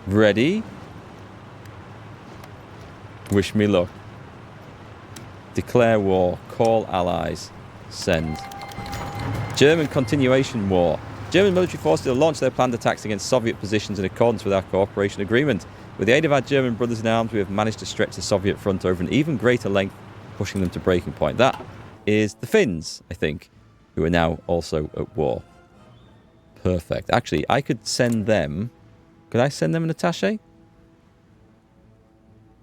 Ready? Wish me luck. Declare war. Call allies. Send. German continuation war. German military forces have launched their planned attacks against Soviet positions in accordance with our cooperation agreement. With the aid of our German brothers in arms, we have managed to stretch the Soviet front over an even greater length, pushing them to breaking point. That is the Finns, I think, who are now also at war. Perfect. Actually, I could send them... Could I send them an attaché?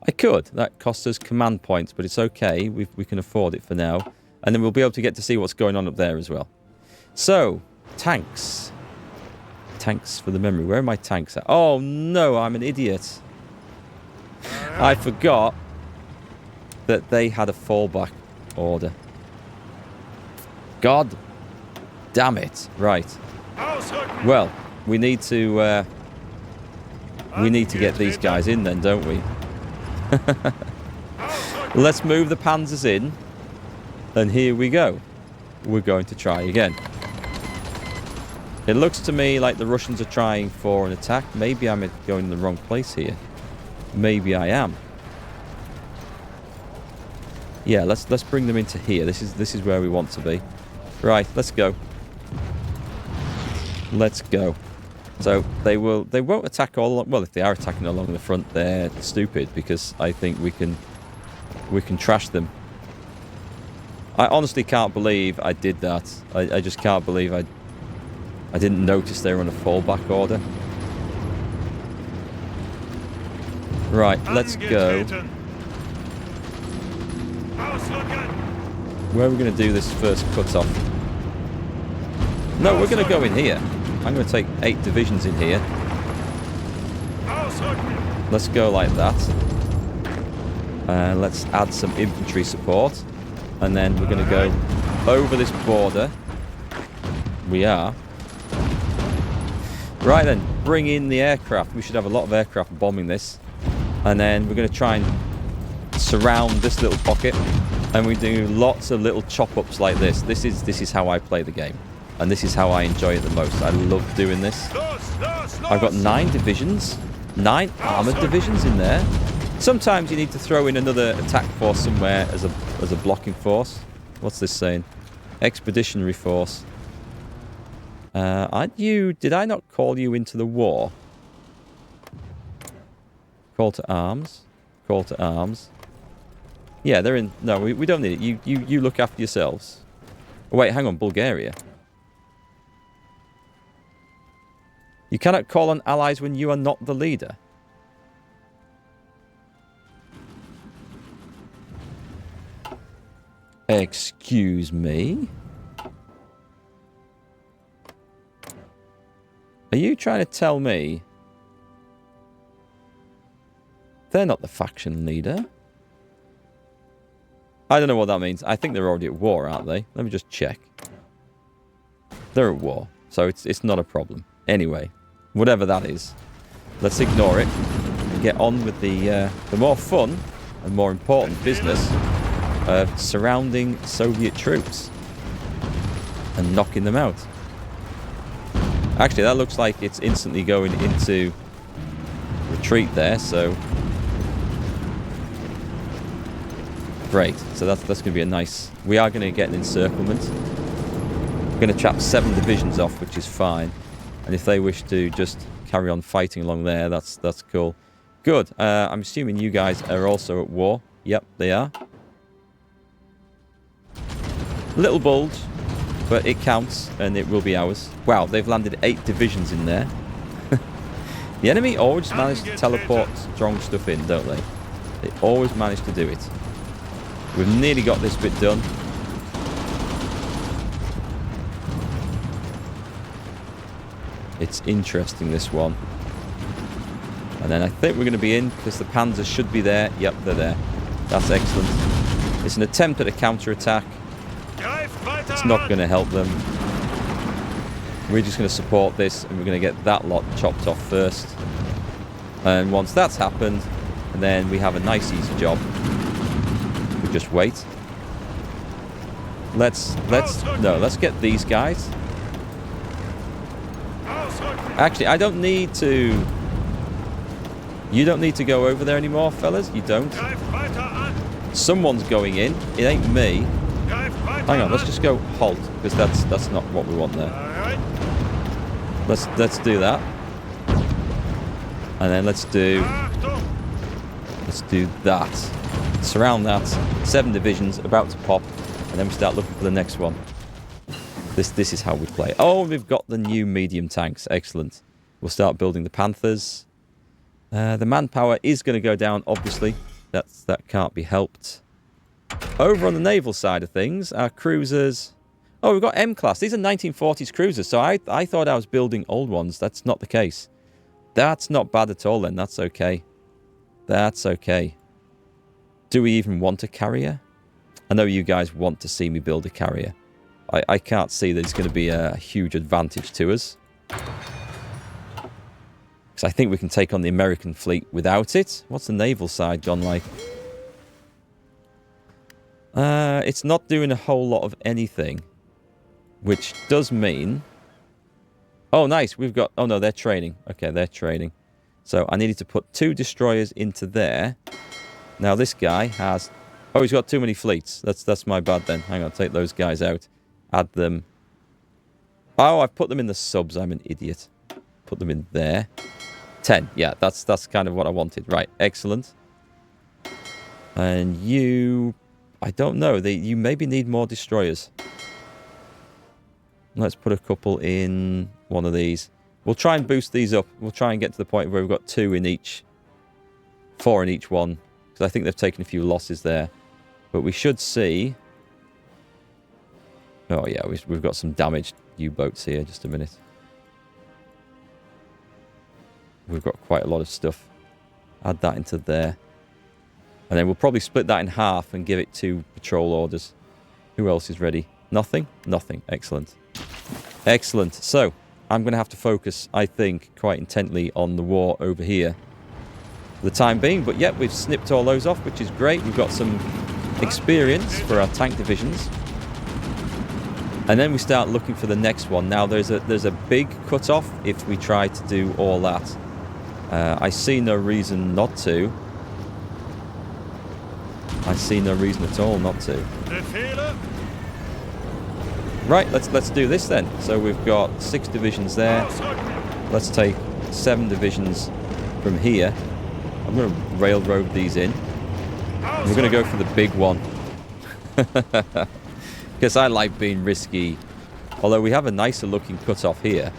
I could. That costs us command points, but it's okay. We can afford it for now. And then we'll be able to get to see what's going on up there as well. So, tanks. Tanks for the memory. Where are my tanks at? Oh, no, I'm an idiot. I forgot that they had a fallback order. God damn it. Right. Well, we need to get these guys in then, don't we? Let's move the panzers in. And here we go. We're going to try again. It looks to me like the Russians are trying for an attack. Maybe I'm going in the wrong place here. Maybe I am. Yeah, let's bring them into here. This is where we want to be. Right, let's go. Let's go. So they won't attack all along. Well, if they are attacking along the front, they're stupid because I think we can trash them. I honestly can't believe I did that. I just can't believe I didn't notice they were on a fallback order. Right, let's go. Where are we going to do this first cut-off? No, we're going to go in here. I'm going to take 8 divisions in here. Let's go like that. Let's add some infantry support. And then we're going to go over this border. We are. Right then, bring in the aircraft. We should have a lot of aircraft bombing this. And then we're going to try and surround this little pocket. And we do lots of little chop-ups like this. This is how I play the game. And this is how I enjoy it the most. I love doing this. I've got 9 divisions. 9 armoured divisions in there. Sometimes you need to throw in another attack force somewhere as a blocking force. What's this saying? Expeditionary force. Did I not call you into the war? Call to arms. Call to arms. Yeah, they're in... No, we don't need it. You look after yourselves. Oh, wait, hang on. Bulgaria. You cannot call on allies when you are not the leader. Excuse me? Are you trying to tell me they're not the faction leader? I don't know what that means. I think they're already at war, aren't they? Let me just check. They're at war, so it's not a problem. Anyway, whatever that is, let's ignore it and get on with the more fun and more important business of surrounding Soviet troops and knocking them out. Actually, that looks like it's instantly going into retreat there, so great. So that's going to be a nice... We are going to get an encirclement. We're going to chop 7 divisions off, which is fine. And if they wish to just carry on fighting along there, that's cool. Good. I'm assuming you guys are also at war. Yep, they are. Little bulge, but it counts, and it will be ours. Wow, they've landed 8 divisions in there. The enemy always manage to teleport strong stuff in, don't they? They always manage to do it. We've nearly got this bit done. It's interesting, this one. And then I think we're going to be in, because the panzers should be there. Yep, they're there. That's excellent. It's an attempt at a counter-attack. It's not going to help them. We're just going to support this, and we're going to get that lot chopped off first. And once that's happened, and then we have a nice easy job. We just wait. Let's get these guys. Actually, I don't need to You don't need to go over there anymore, fellas. You don't. Someone's going in. It ain't me. Hang on, let's just go halt, because that's not what we want there. Let's do that. And then let's do that. Surround that. 7 divisions about to pop, and then we start looking for the next one. This is how we play. Oh, we've got the new medium tanks. Excellent. We'll start building the Panthers. The manpower is going to go down, obviously. That can't be helped. Over on the naval side of things, our cruisers... Oh, we've got M-class. These are 1940s cruisers, so I thought I was building old ones. That's not the case. That's not bad at all, then. That's okay. That's okay. Do we even want a carrier? I know you guys want to see me build a carrier. I can't see that it's going to be a huge advantage to us. Because I think we can take on the American fleet without it. What's the naval side gone like? It's not doing a whole lot of anything. Which does mean... Oh, nice. We've got... Oh, no, they're training. Okay, they're training. So I needed to put 2 destroyers into there. Now, this guy has... Oh, he's got too many fleets. That's my bad then. Hang on, take those guys out. Add them... Oh, I've put them in the subs. I'm an idiot. Put them in there. 10. Yeah, that's kind of what I wanted. Right, excellent. And you... I don't know. You maybe need more destroyers. Let's put a couple in one of these. We'll try and boost these up. We'll try and get to the point where we've got 2 in each. 4 in each one. Because I think they've taken a few losses there. But we should see... Oh, yeah, we've got some damaged U-boats here. Just a minute. We've got quite a lot of stuff. Add that into there. And then we'll probably split that in half and give it 2 patrol orders. Who else is ready? Nothing? Nothing. Excellent. Excellent. So, I'm going to have to focus, I think, quite intently on the war over here for the time being. But yet, we've snipped all those off, which is great. We've got some experience for our tank divisions. And then we start looking for the next one. Now, there's a big cut-off if we try to do all that. I see no reason not to. I see no reason at all not to. Right, let's do this then. So we've got 6 divisions there. Let's take 7 divisions from here. I'm going to railroad these in. And we're going to go for the big one. Because I like being risky. Although we have a nicer looking cut-off here.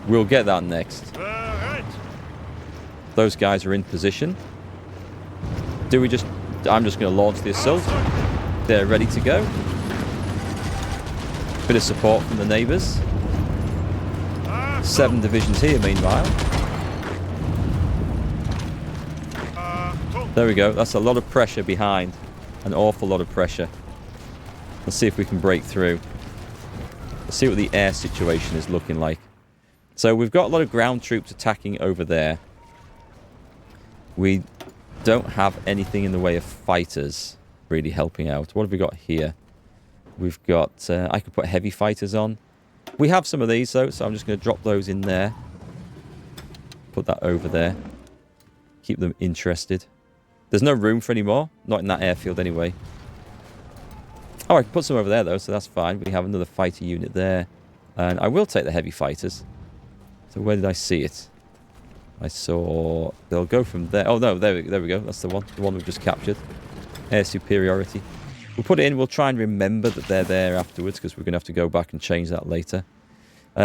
We'll get that next. Those guys are in position. Do we just... I'm just going to launch the assault. They're ready to go. Bit of support from the neighbours. 7 divisions here, meanwhile. There we go. That's a lot of pressure behind. An awful lot of pressure. Let's see if we can break through. Let's see what the air situation is looking like. So we've got a lot of ground troops attacking over there. We don't have anything in the way of fighters really helping out. What have we got here? We've got... I could put heavy fighters on. We have some of these, though, so I'm just going to drop those in there. Put that over there. Keep them interested. There's no room for any more. Not in that airfield, anyway. Oh, I can put some over there, though, so that's fine. We have another fighter unit there. And I will take the heavy fighters. So where did I see it? I saw... They'll go from there. Oh, no, there we go. That's the one. The one we've just captured. Air superiority. We'll put it in. We'll try and remember that they're there afterwards, because we're going to have to go back and change that later.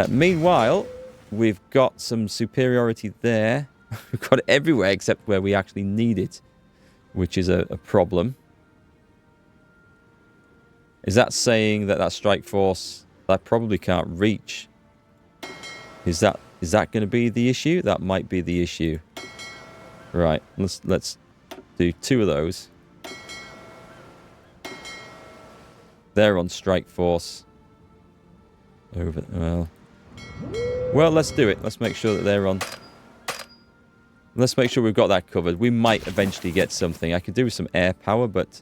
Meanwhile, we've got some superiority there. We've got it everywhere except where we actually need it, which is a problem. Is that saying that strike force that probably can't reach? Is that going to be the issue? That might be the issue. Right, let's do 2 of those. They're on strike force. Over well, let's do it. Let's make sure that they're on. Let's make sure we've got that covered. We might eventually get something. I could do with some air power, but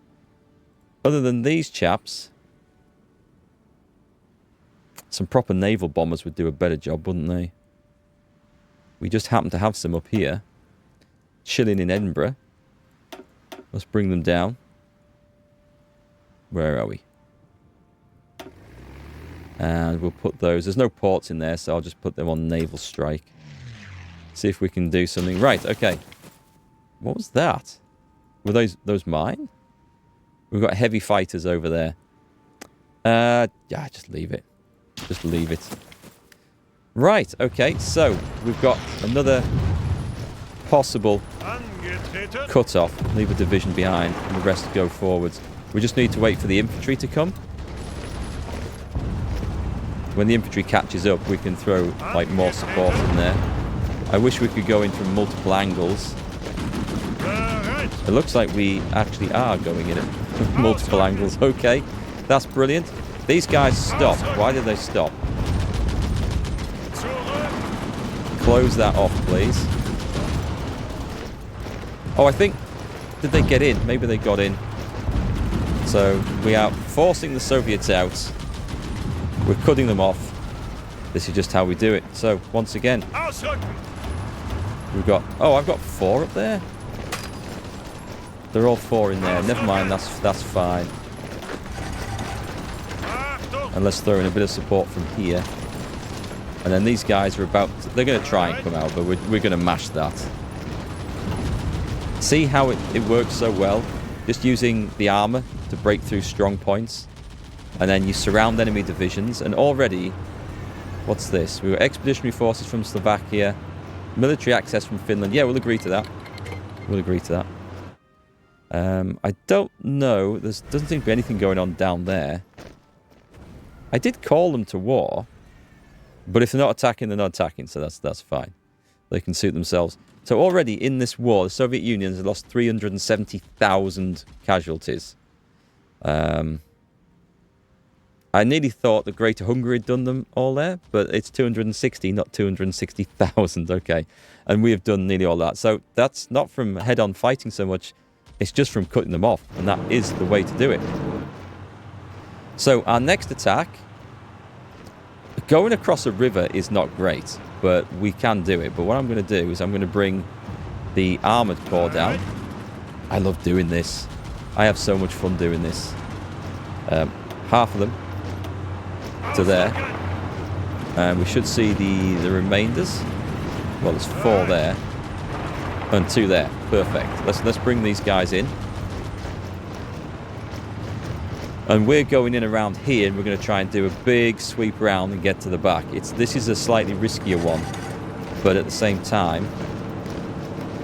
other than these chaps, some proper naval bombers would do a better job, wouldn't they? We just happen to have some up here. Chilling in Edinburgh. Let's bring them down. Where are we? And we'll put those. There's no ports in there, so I'll just put them on naval strike. See if we can do something. Right, okay. What was that? Were those mine? We've got heavy fighters over there. Yeah, just leave it. Just leave it. Right, okay. So, we've got another possible cut-off. Leave a division behind and the rest go forwards. We just need to wait for the infantry to come. When the infantry catches up, we can throw like more support in there. I wish we could go in from multiple angles. It looks like we actually are going in at multiple angles. Okay, that's brilliant. These guys stopped. Why did they stop? Close that off, please. Oh, I think... Did they get in? Maybe they got in. So, we are forcing the Soviets out. We're cutting them off. This is just how we do it. So, once again, we've got... Oh, I've got 4 up there. They're all 4 in there. Never mind, that's fine. And let's throw in a bit of support from here. And then these guys are about... They're going to try and come out, but we're going to mash that. See how it works so well? Just using the armor to break through strong points. And then you surround enemy divisions. And already... What's this? We've got expeditionary forces from Slovakia. Military access from Finland. Yeah, we'll agree to that. We'll agree to that. I don't know. There doesn't seem to be anything going on down there. I did call them to war. But if they're not attacking, they're not attacking. So that's fine. They can suit themselves. So already in this war, the Soviet Union has lost 370,000 casualties. I nearly thought the Greater Hungary had done them all there, but it's 260, not 260,000, okay. And we have done nearly all that. So that's not from head-on fighting so much, it's just from cutting them off, and that is the way to do it. So our next attack, going across a river is not great, but we can do it. But what I'm going to do is I'm going to bring the Armoured Corps down. I love doing this. I have so much fun doing this. Half of them to there, and we should see the remainders. Well, there's 4 there and 2 there. Perfect. Let's bring these guys in, and we're going in around here, and we're going to try and do a big sweep around and get to the back. This is a slightly riskier one, but at the same time,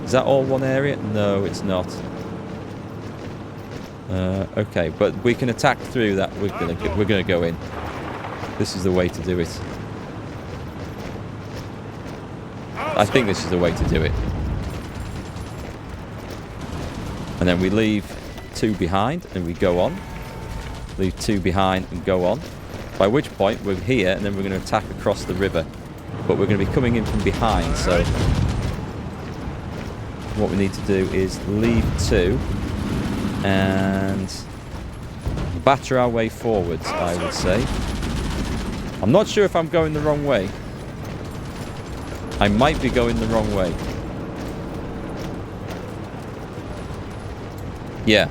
is that all one area? No, it's not. Okay, but we can attack through that. We're gonna go in. This is the way to do it. I think this is the way to do it. And then we leave 2 behind and we go on. Leave 2 behind and go on. By which point we're here, and then we're going to attack across the river. But we're going to be coming in from behind, so what we need to do is leave 2 and batter our way forwards, I would say. I'm not sure if I'm going the wrong way. I might be going the wrong way. Yeah.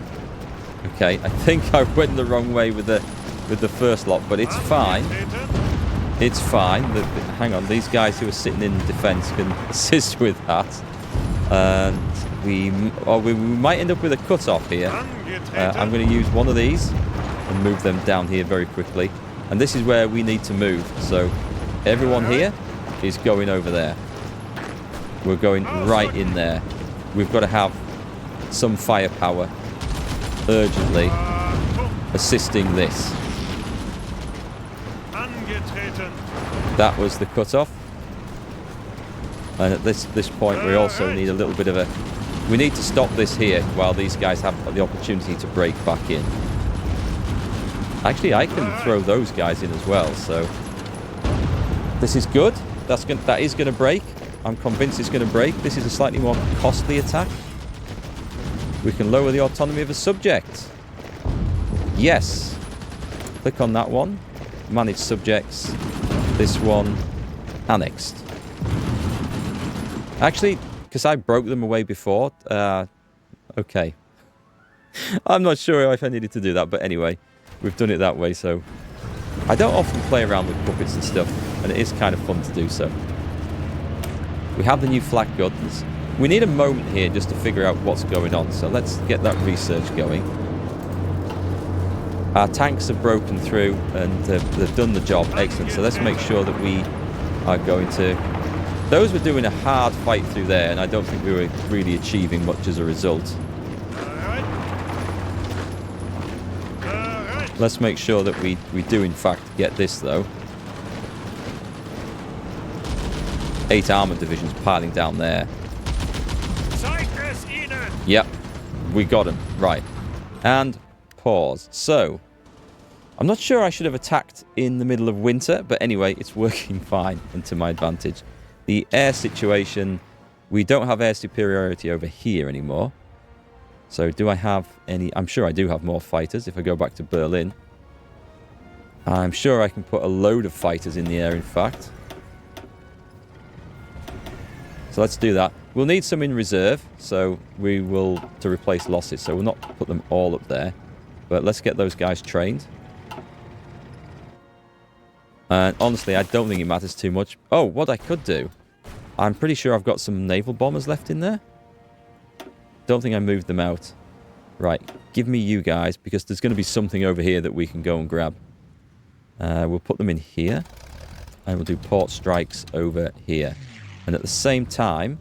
Okay, I think I went the wrong way with the first lot, but it's fine. It's fine. Hang on, these guys who are sitting in defence can assist with that. And we might end up with a cut-off here. I'm going to use one of these and move them down here very quickly. And this is where we need to move. So everyone here is going over there. We're going right in there. We've got to have some firepower urgently assisting this. That was the cut-off. And at this point we also need a little bit of a... We need to stop this here while these guys have the opportunity to break back in. Actually, I can throw those guys in as well, so... This is good. That is going to break. I'm convinced it's going to break. This is a slightly more costly attack. We can lower the autonomy of a subject. Yes. Click on that one. Manage subjects. This one. Annexed. Actually, because I broke them away before. Okay. I'm not sure if I needed to do that, but anyway, we've done it that way, so... I don't often play around with puppets and stuff, and it is kind of fun to do so. We have the new flak guns. We need a moment here just to figure out what's going on, so let's get that research going. Our tanks have broken through, and they've done the job. Excellent, so let's make sure that we are going to... Those were doing a hard fight through there, and I don't think we were really achieving much as a result. Let's make sure that we do, in fact, get this, though. 8 armoured divisions piling down there. Yep, we got him. Right. And pause. So, I'm not sure I should have attacked in the middle of winter, but anyway, it's working fine and to my advantage. The air situation, we don't have air superiority over here anymore. So do I have any... I'm sure I do have more fighters if I go back to Berlin. I'm sure I can put a load of fighters in the air, in fact. So let's do that. We'll need some in reserve, so we will... to replace losses, so we'll not put them all up there. But let's get those guys trained. And honestly, I don't think it matters too much. Oh, what I could do... I'm pretty sure I've got some naval bombers left in there. Don't think I moved them out. Right, give me you guys, because there's going to be something over here that we can go and grab. We'll put them in here. And we'll do port strikes over here. And at the same time,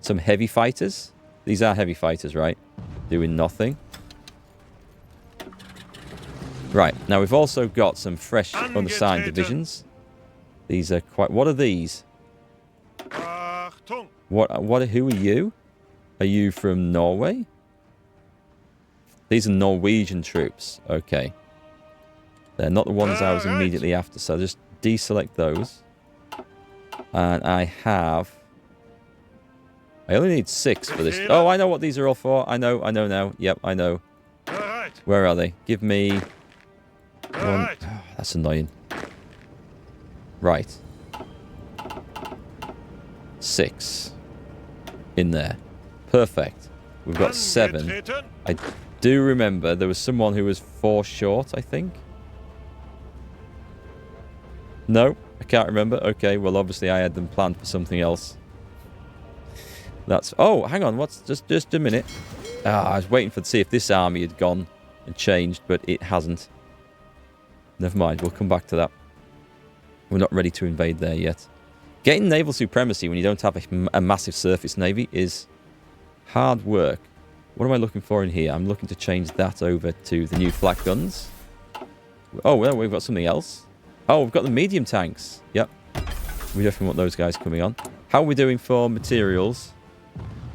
some heavy fighters. These are heavy fighters, right? Doing nothing. Right, now we've also got some fresh unassigned divisions. These are quite... What are these? Who are you? Are you from Norway? These are Norwegian troops. Okay. They're not the ones I was immediately after, so I'll just deselect those. And I have... I only need 6 for this. Oh, I know what these are all for. I know now. Yep, I know. Where are they? Give me... 1. Oh, that's annoying. Right. 6. In there. Perfect. We've got 7. I do remember there was someone who was 4 short, I think. No, I can't remember. Okay, well, obviously I had them planned for something else. That's... Oh, hang on. What's... Just a minute. I was waiting to see if this army had gone and changed, but it hasn't. Never mind. We'll come back to that. We're not ready to invade there yet. Getting naval supremacy when you don't have a massive surface navy is hard work. What am I looking for in here? I'm looking to change that over to the new flak guns. Oh, well, we've got something else. Oh, we've got the medium tanks. Yep. We definitely want those guys coming on. How are we doing for materials?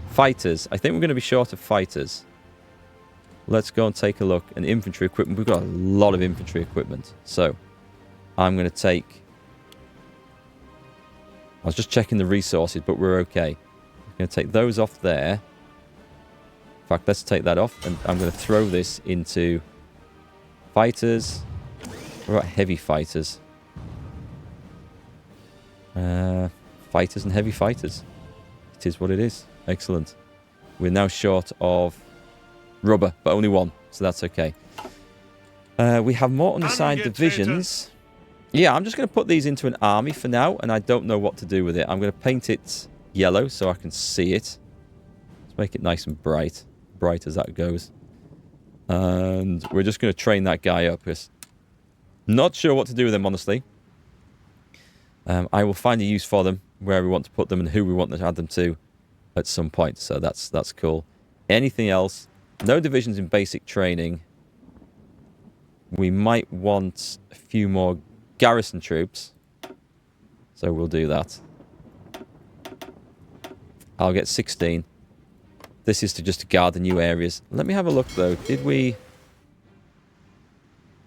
Fighters. I think we're going to be short of fighters. Let's go and take a look. And infantry equipment. We've got a lot of infantry equipment. So, I'm going to take... I was just checking the resources, but we're okay. I'm going to take those off there. In fact, let's take that off. And I'm going to throw this into fighters. What about heavy fighters? Fighters and heavy fighters. It is what it is. Excellent. We're now short of rubber, but only 1. So that's okay. We have more unassigned divisions. Yeah, I'm just going to put these into an army for now, and I don't know what to do with it. I'm going to paint it yellow so I can see it. Let's make it nice and bright. Bright as that goes. And we're just going to train that guy up. Not sure what to do with them, honestly. I will find a use for them, where we want to put them and who we want to add them to at some point. So that's cool. Anything else? No divisions in basic training. We might want a few more garrison troops. So we'll do that. I'll get 16. This is to just guard the new areas. Let me have a look, though. Did we...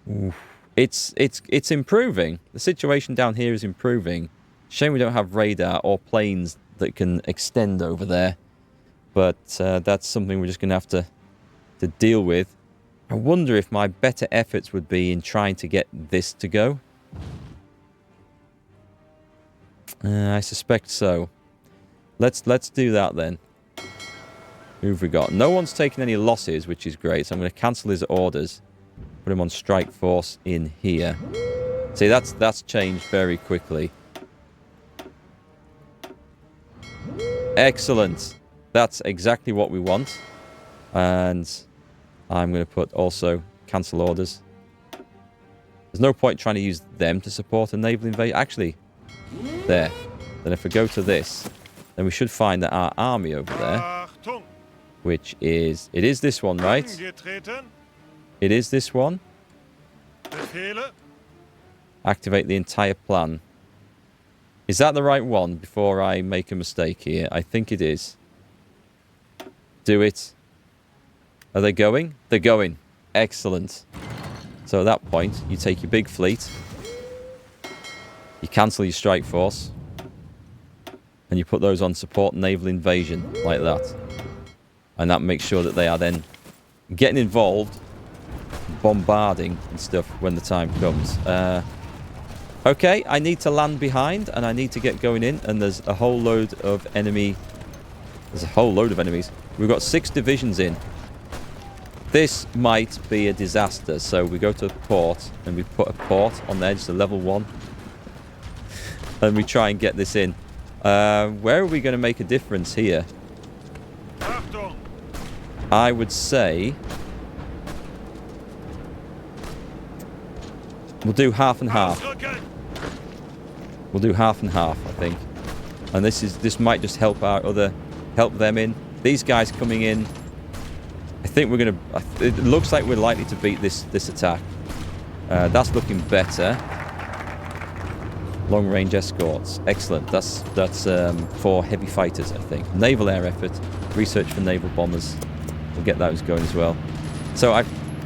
Oof. It's improving. The situation down here is improving. Shame we don't have radar or planes that can extend over there. But that's something we're just going to have to deal with. I wonder if my better efforts would be in trying to get this to go. I suspect so. Let's do that then. Who have we got? No one's taken any losses, which is great. So I'm going to cancel his orders. Put him on strike force in here. See, that's changed very quickly. Excellent. That's exactly what we want. And I'm going to put also cancel orders. There's no point trying to use them to support a naval invasion. Actually, there. Then if we go to this, then we should find that our army over there, which is... It is this one, right? It is this one. Activate the entire plan. Is that the right one before I make a mistake here? I think it is. Do it. Are they going? They're going. Excellent. So at that point, you take your big fleet. You cancel your strike force. And you put those on support naval invasion, like that. And that makes sure that they are then getting involved, bombarding and stuff when the time comes. Okay, I need to land behind, and I need to get going in, and there's a whole load of enemy... There's a whole load of enemies. We've got 6 divisions in. This might be a disaster, so we go to a port, and we put a port on there, just a level 1. And we try and get this in. Where are we going to make a difference here? I would say... We'll do half and half. We'll do half and half, I think. And this might just help them in. These guys coming in. I think we're gonna. It looks like we're likely to beat this attack. That's looking better. Long range escorts, excellent. That's for heavy fighters, I think. Naval air effort, research for naval bombers. We'll get those going as well. So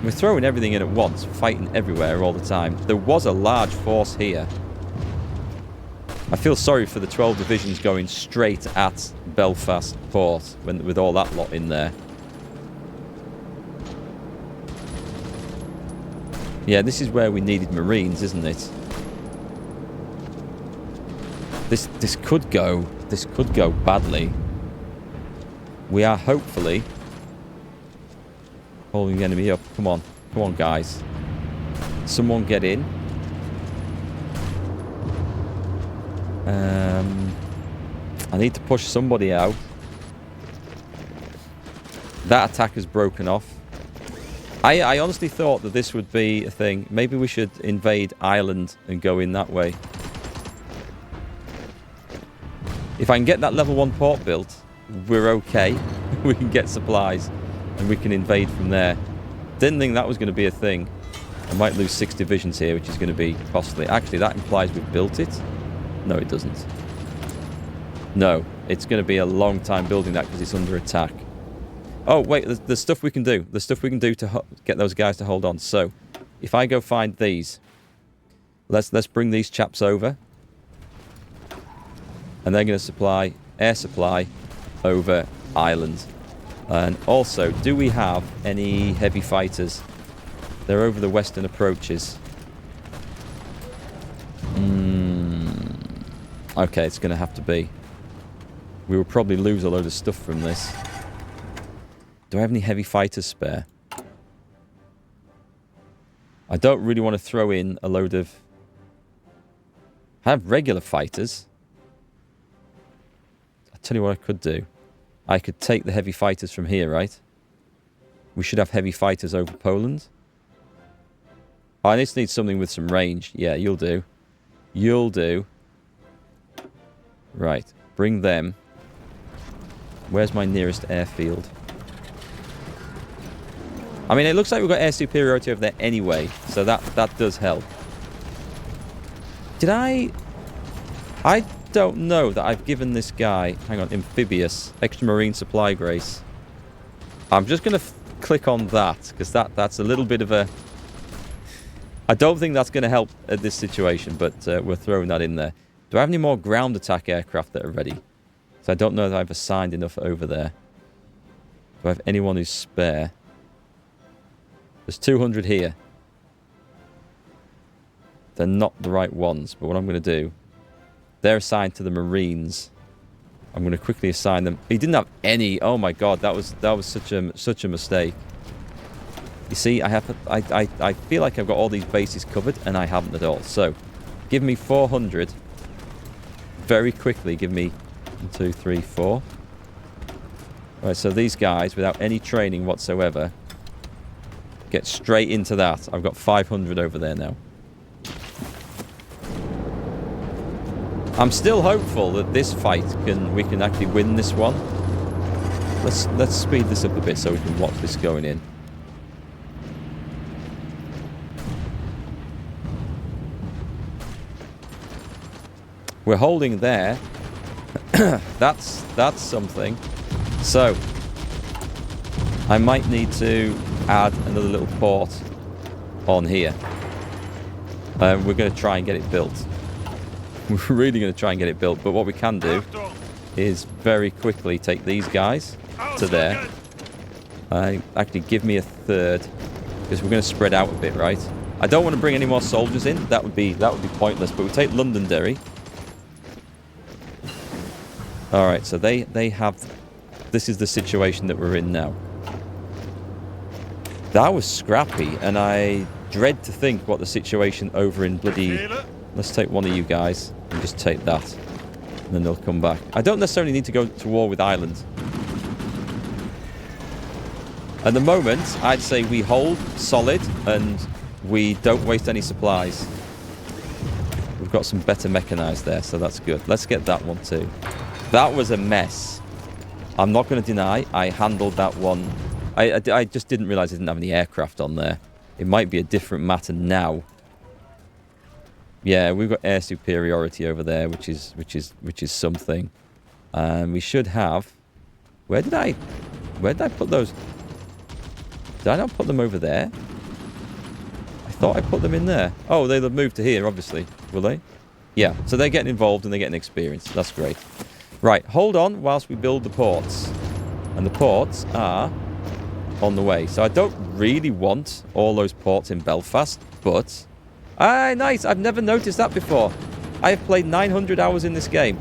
we're throwing everything in at once, fighting everywhere all the time. There was a large force here. I feel sorry for the 12 divisions going straight at Belfast Port with all that lot in there. Yeah, this is where we needed Marines, isn't it? This could go badly. We are hopefully holding the enemy up. Come on, guys. Someone get in. I need to push somebody out. That attack has broken off. I honestly thought that this would be a thing. Maybe we should invade Ireland and go in that way. If I can get that level 1 port built, we're okay. We can get supplies and we can invade from there. Didn't think that was going to be a thing. I might lose 6 divisions here, which is going to be costly. Actually, that implies we've built it. No, it doesn't. No, it's going to be a long time building that because it's under attack. Oh, wait, there's stuff we can do. There's stuff we can do to get those guys to hold on. So, if I go find these, let's bring these chaps over. And they're going to supply air supply over Ireland. And also, do we have any heavy fighters? They're over the western approaches. Okay, it's going to have to be. We will probably lose a load of stuff from this. Do I have any heavy fighters spare? I don't really want to throw in a load of... I have regular fighters. I'll tell you what I could do. I could take the heavy fighters from here, right? We should have heavy fighters over Poland. Oh, I just need something with some range. Yeah, you'll do. You'll do. Right, bring them. Where's my nearest airfield? I mean, it looks like we've got air superiority over there anyway, so that does help. Did I don't know that I've given this guy, hang on, amphibious, extra marine supply grace. I'm just going to click on that, because that's a little bit of a... I don't think that's going to help at this situation, but we're throwing that in there. Do I have any more ground attack aircraft that are ready? So I don't know that I've assigned enough over there. Do I have anyone who's spare? There's 200 here. They're not the right ones, but what I'm going to do... They're assigned to the Marines. I'm going to quickly assign them. He didn't have any. Oh my god, that was such a mistake. You see, I feel like I've got all these bases covered, and I haven't at all. So, give me 400. Very quickly, give me 1, 2, 3, 4. All right, so these guys, without any training whatsoever, get straight into that. I've got 500 over there now. I'm still hopeful that this fight we can actually win this one. Let's speed this up a bit so we can watch this going in. We're holding there. That's something. So I might need to add another little port on here. We're going to try and get it built. We're really going to try and get it built. But what we can do is very quickly take these guys to there. Actually, give me a third, because we're going to spread out a bit, right? I don't want to bring any more soldiers in. That would be pointless. But we take Londonderry. All right, so they have. This is the situation that we're in now. That was scrappy, and I dread to think what the situation over in bloody... Let's take one of you guys and just take that. And then they'll come back. I don't necessarily need to go to war with Ireland. At the moment, I'd say we hold solid and we don't waste any supplies. We've got some better mechanized there, so that's good. Let's get that one too. That was a mess. I'm not going to deny I handled that one. I just didn't realize I didn't have any aircraft on there. It might be a different matter now. Yeah, we've got air superiority over there, which is something. We should have. Where did I put those? Did I not put them over there? I thought I put them in there. Oh, they'll move to here, obviously. Will they? Yeah. So they're getting involved and they're getting experience. That's great. Right. Hold on whilst we build the ports, and the ports are on the way. So I don't really want all those ports in Belfast, but. Ah, nice. I've never noticed that before. I have played 900 hours in this game.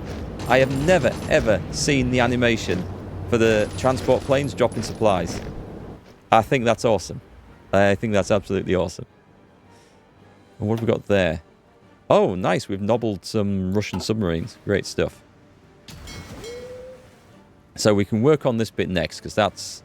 I have never, ever seen the animation for the transport planes dropping supplies. I think that's awesome. I think that's absolutely awesome. And what have we got there? Oh, nice. We've nobbled some Russian submarines. Great stuff. So we can work on this bit next, because that's...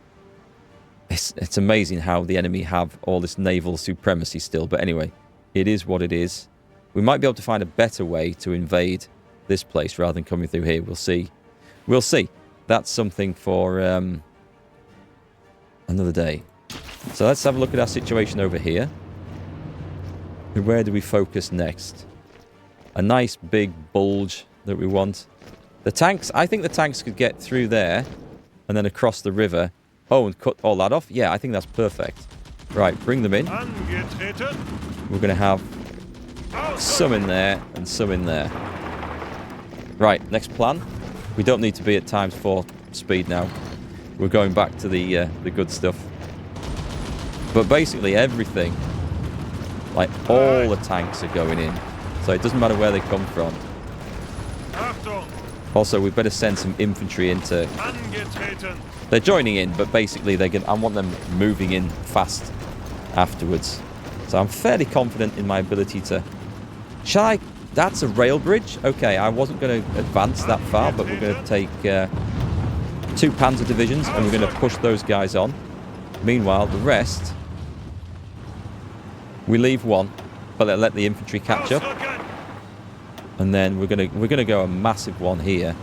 It's amazing how the enemy have all this naval supremacy still. But anyway... It is what it is. We might be able to find a better way to invade this place rather than coming through here. We'll see. We'll see. That's something for another day. So let's have a look at our situation over here. Where do we focus next? A nice big bulge that we want. The tanks, I think the tanks could get through there and then across the river. Oh, and cut all that off? Yeah, I think that's perfect. Right, bring them in. We're going to have some in there and some in there. Right, next plan. We don't need to be at ×4 speed now. We're going back to the good stuff. But basically everything, like all the tanks are going in. So it doesn't matter where they come from. Also, we better send some infantry into... They're joining in, but basically I want them moving in fast afterwards. So I'm fairly confident in my ability to... Shall I... That's a rail bridge? Okay, I wasn't going to advance that far, but we're going to take 2 panzer divisions and we're going to push those guys on. Meanwhile, the rest... We leave one, but let the infantry catch up. And then we're going to go a massive one here.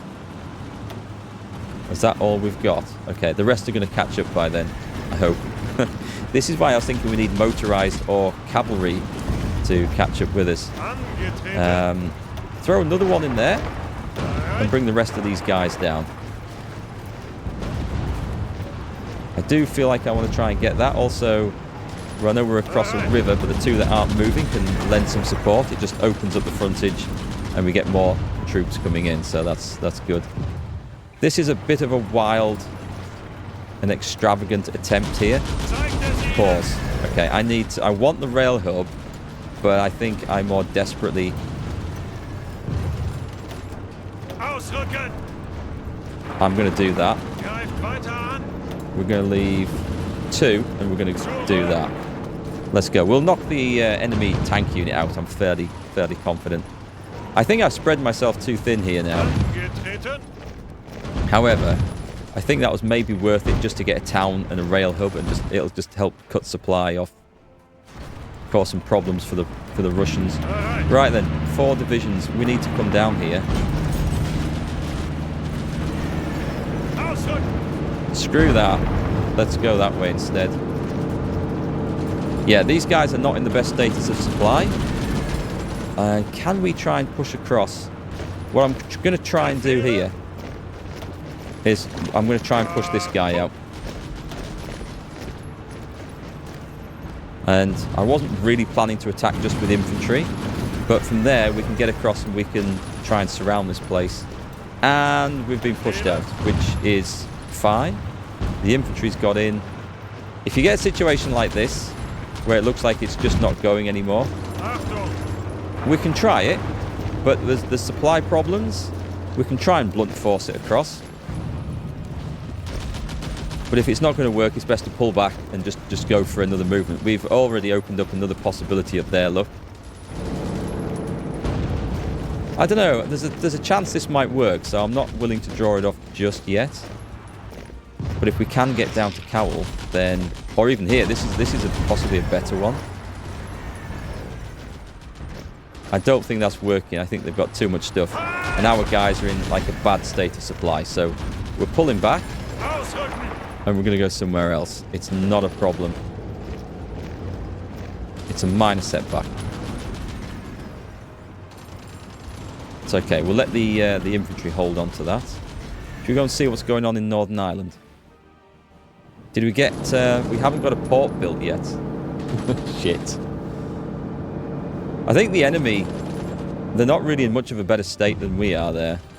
Is that all we've got? Okay, the rest are going to catch up by then, I hope. This is why I was thinking we need motorized or cavalry to catch up with us. Throw another one in there and bring the rest of these guys down. I do feel like I want to try and get that. Also, I know we're across a river, but the 2 that aren't moving can lend some support. It just opens up the frontage and we get more troops coming in, so that's good. This is a bit of a wild and extravagant attempt here. Pause. Okay, I want the rail hub, but I think I more desperately... I'm going to do that. We're going to leave 2, and we're going to do that. Let's go. We'll knock the enemy tank unit out. I'm fairly confident. I think I've spread myself too thin here now. However, I think that was maybe worth it just to get a town and a rail hub, and it'll just help cut supply off, cause some problems for the Russians. Right then, 4 divisions. We need to come down here. Screw that. Let's go that way instead. Yeah, these guys are not in the best status of supply. Can we try and push across? What I'm going to try and do here is I'm going to try and push this guy out. And I wasn't really planning to attack just with infantry, but from there we can get across and we can try and surround this place. And we've been pushed out, which is fine. The infantry's got in. If you get a situation like this, where it looks like it's just not going anymore, we can try it, but there's supply problems. We can try and blunt force it across. But if it's not going to work, it's best to pull back and just go for another movement. We've already opened up another possibility up there, look. I don't know, there's a chance this might work, so I'm not willing to draw it off just yet. But if we can get down to Cowell, then, or even here, this is possibly a better one. I don't think that's working. I think they've got too much stuff, and our guys are in like a bad state of supply. So we're pulling back, and we're going to go somewhere else. It's not a problem. It's a minor setback. It's okay. We'll let the infantry hold on to that. Should we go and see what's going on in Northern Ireland? Did we get... we haven't got a port built yet. Shit. I think the enemy, they're not really in much of a better state than we are there.